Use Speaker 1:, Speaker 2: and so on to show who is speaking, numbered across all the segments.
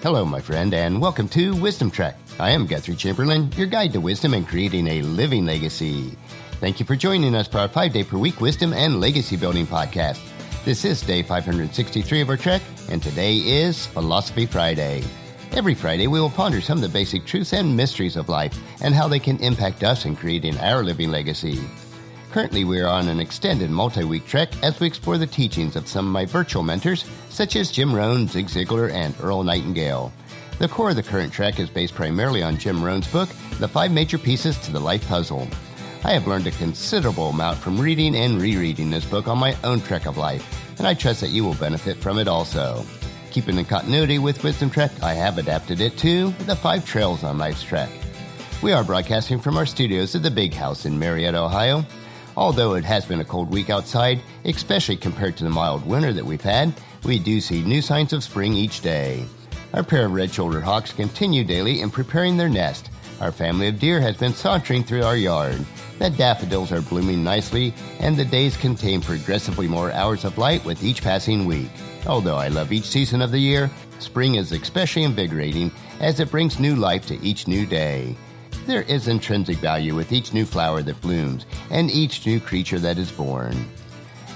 Speaker 1: Hello, my friend, and welcome to Wisdom Trek. I am Guthrie Chamberlain, your guide to wisdom and creating a living legacy. Thank you for joining us for our 5-day-per-week wisdom and legacy building podcast. This is day 563 of our trek, and today is Philosophy Friday. Every Friday, we will ponder some of the basic truths and mysteries of life and how they can impact us in creating our living legacy. Currently, we are on an extended multi-week trek as we explore the teachings of some of my virtual mentors, such as Jim Rohn, Zig Ziglar, and Earl Nightingale. The core of the current trek is based primarily on Jim Rohn's book, The 5 Major Pieces to the Life Puzzle. I have learned a considerable amount from reading and rereading this book on my own trek of life, and I trust that you will benefit from it also. Keeping in continuity with Wisdom Trek, I have adapted it to The 5 Trails on Life's Trek. We are broadcasting from our studios at the Big House in Marietta, Ohio. Although it has been a cold week outside, especially compared to the mild winter that we've had, we do see new signs of spring each day. Our pair of red-shouldered hawks continue daily in preparing their nest. Our family of deer has been sauntering through our yard. The daffodils are blooming nicely, and the days contain progressively more hours of light with each passing week. Although I love each season of the year, spring is especially invigorating as it brings new life to each new day. There is intrinsic value with each new flower that blooms and each new creature that is born.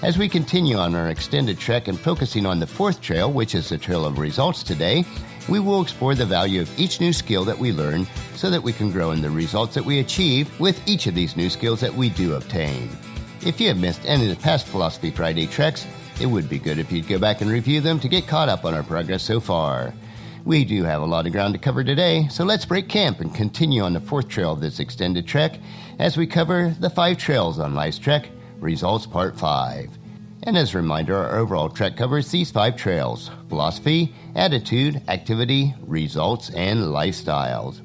Speaker 1: As we continue on our extended trek and focusing on the 4th trail, which is the Trail of Results today, we will explore the value of each new skill that we learn so that we can grow in the results that we achieve with each of these new skills that we do obtain. If you have missed any of the past Philosophy Friday treks, it would be good if you'd go back and review them to get caught up on our progress so far. We do have a lot of ground to cover today, so let's break camp and continue on the 4th trail of this extended trek as we cover the 5 trails on Life's Trek, Results Part 5. And as a reminder, our overall trek covers these 5 trails: philosophy, attitude, activity, results, and lifestyles.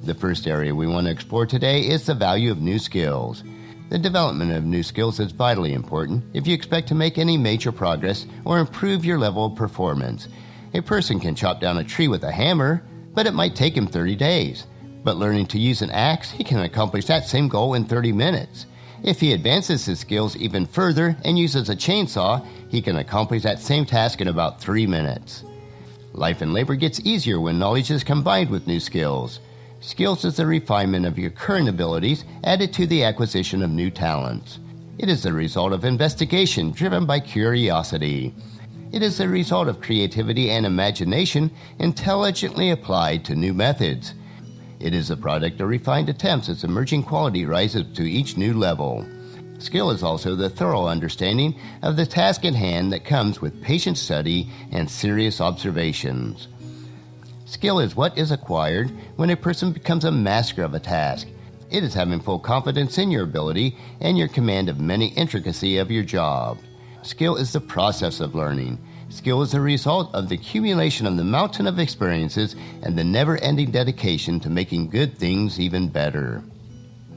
Speaker 1: The first area we want to explore today is the value of new skills. The development of new skills is vitally important if you expect to make any major progress or improve your level of performance. A person can chop down a tree with a hammer, but it might take him 30 days. But learning to use an axe, he can accomplish that same goal in 30 minutes. If he advances his skills even further and uses a chainsaw, he can accomplish that same task in about 3 minutes. Life and labor gets easier when knowledge is combined with new skills. Skills is the refinement of your current abilities added to the acquisition of new talents. It is the result of investigation driven by curiosity. It is the result of creativity and imagination intelligently applied to new methods. It is the product of refined attempts as emerging quality rises to each new level. Skill is also the thorough understanding of the task at hand that comes with patient study and serious observations. Skill is what is acquired when a person becomes a master of a task. It is having full confidence in your ability and your command of many intricacies of your job. Skill is the process of learning. Skill is the result of the accumulation of the mountain of experiences and the never-ending dedication to making good things even better.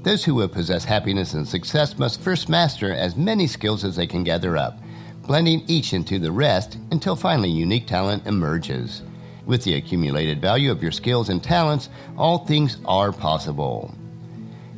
Speaker 1: Those who will possess happiness and success must first master as many skills as they can gather up, blending each into the rest until finally unique talent emerges. With the accumulated value of your skills and talents, all things are possible.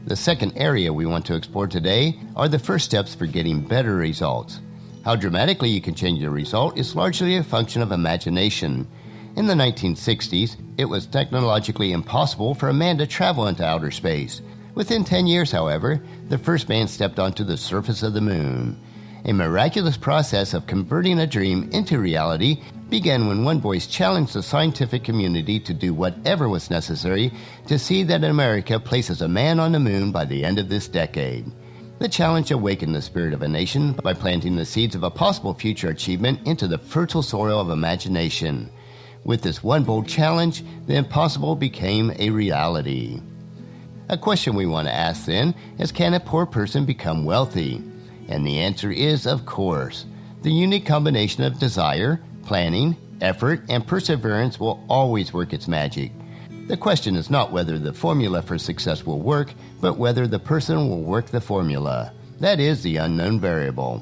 Speaker 1: The second area we want to explore today are the first steps for getting better results. How dramatically you can change your result is largely a function of imagination. In the 1960s, it was technologically impossible for a man to travel into outer space. Within 10 years, however, the first man stepped onto the surface of the moon. A miraculous process of converting a dream into reality began when one voice challenged the scientific community to do whatever was necessary to see that America places a man on the moon by the end of this decade. The challenge awakened the spirit of a nation by planting the seeds of a possible future achievement into the fertile soil of imagination. With this one bold challenge, the impossible became a reality. A question we want to ask then is, can a poor person become wealthy? And the answer is, of course. The unique combination of desire, planning, effort, and perseverance will always work its magic. The question is not whether the formula for success will work, but whether the person will work the formula. That is the unknown variable.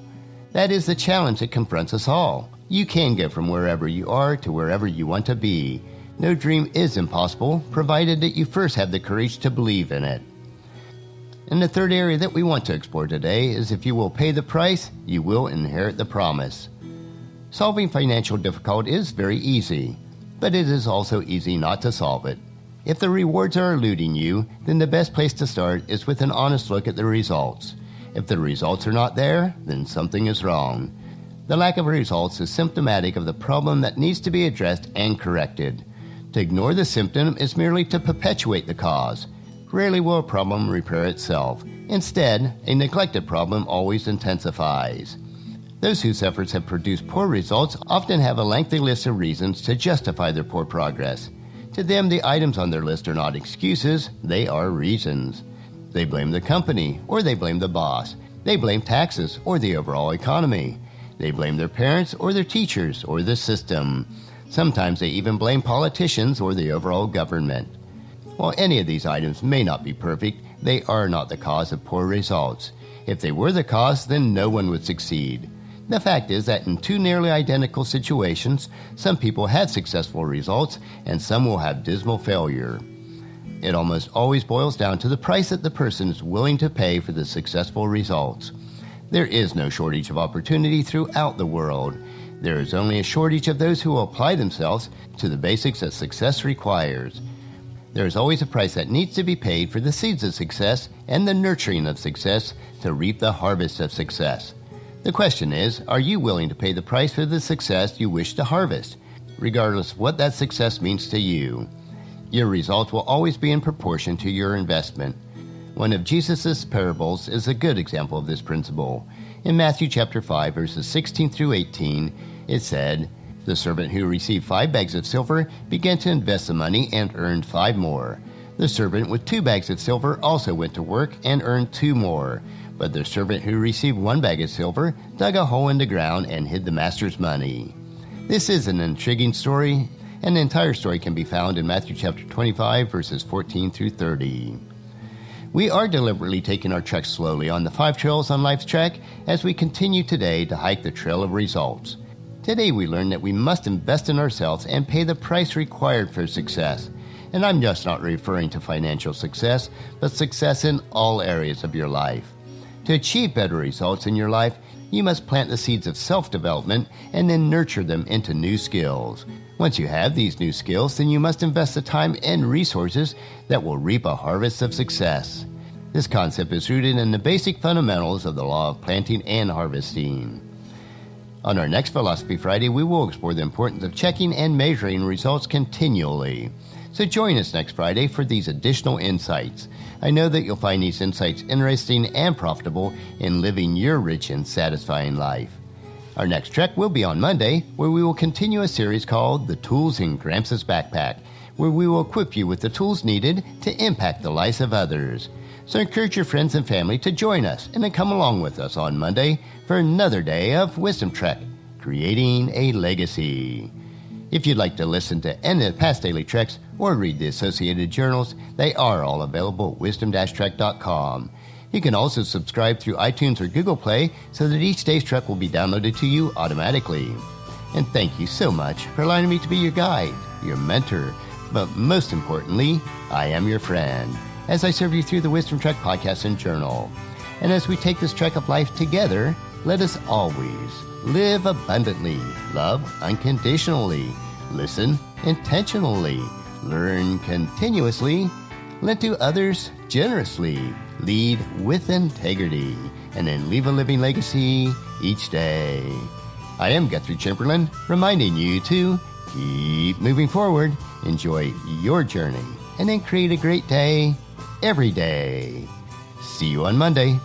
Speaker 1: That is the challenge that confronts us all. You can go from wherever you are to wherever you want to be. No dream is impossible, provided that you first have the courage to believe in it. And the third area that we want to explore today is, if you will pay the price, you will inherit the promise. Solving financial difficulty is very easy. but it is also easy not to solve it. If the rewards are eluding you, then the best place to start is with an honest look at the results. If the results are not there, then something is wrong. The lack of results is symptomatic of the problem that needs to be addressed and corrected. To ignore the symptom is merely to perpetuate the cause. Rarely will a problem repair itself. Instead, a neglected problem always intensifies. Those whose efforts have produced poor results often have a lengthy list of reasons to justify their poor progress. To them, the items on their list are not excuses, they are reasons. They blame the company, or they blame the boss. They blame taxes, or the overall economy. They blame their parents, or their teachers, or the system. Sometimes they even blame politicians or the overall government. While any of these items may not be perfect, they are not the cause of poor results. If they were the cause, then no one would succeed. The fact is that in two nearly identical situations, some people had successful results and some will have dismal failure. It almost always boils down to the price that the person is willing to pay for the successful results. There is no shortage of opportunity throughout the world. There is only a shortage of those who will apply themselves to the basics that success requires. There is always a price that needs to be paid for the seeds of success and the nurturing of success to reap the harvest of success. The question is, are you willing to pay the price for the success you wish to harvest, regardless of what that success means to you? Your results will always be in proportion to your investment. One of Jesus' parables is a good example of this principle. In Matthew chapter 5, verses 16 through 18, it said, "The servant who received 5 bags of silver began to invest the money and earned 5 more. The servant with 2 bags of silver also went to work and earned 2 more. But the servant who received 1 bag of silver dug a hole in the ground and hid the master's money." This is an intriguing story, and the entire story can be found in Matthew chapter 25, verses 14 through 30. We are deliberately taking our trek slowly on the 5 trails on life's trek as we continue today to hike the trail of results. Today we learn that we must invest in ourselves and pay the price required for success. And I'm just not referring to financial success, but success in all areas of your life. To achieve better results in your life, you must plant the seeds of self-development and then nurture them into new skills. Once you have these new skills, then you must invest the time and resources that will reap a harvest of success. This concept is rooted in the basic fundamentals of the law of planting and harvesting. On our next Philosophy Friday, we will explore the importance of checking and measuring results continually. So join us next Friday for these additional insights. I know that you'll find these insights interesting and profitable in living your rich and satisfying life. Our next trek will be on Monday, where we will continue a series called The Tools in Gramps' Backpack, where we will equip you with the tools needed to impact the lives of others. So encourage your friends and family to join us and then come along with us on Monday for another day of Wisdom Trek, Creating a Legacy. If you'd like to listen to any of the past daily treks or read the associated journals, they are all available at wisdom-trek.com. You can also subscribe through iTunes or Google Play so that each day's trek will be downloaded to you automatically. And thank you so much for allowing me to be your guide, your mentor, but most importantly, I am your friend, as I serve you through the Wisdom Trek podcast and journal. And as we take this trek of life together, let us always live abundantly, love unconditionally, listen intentionally, learn continuously, lend to others generously, lead with integrity, and then leave a living legacy each day. I am Guthrie Chamberlain, reminding you to keep moving forward, enjoy your journey, and then create a great day every day. See you on Monday.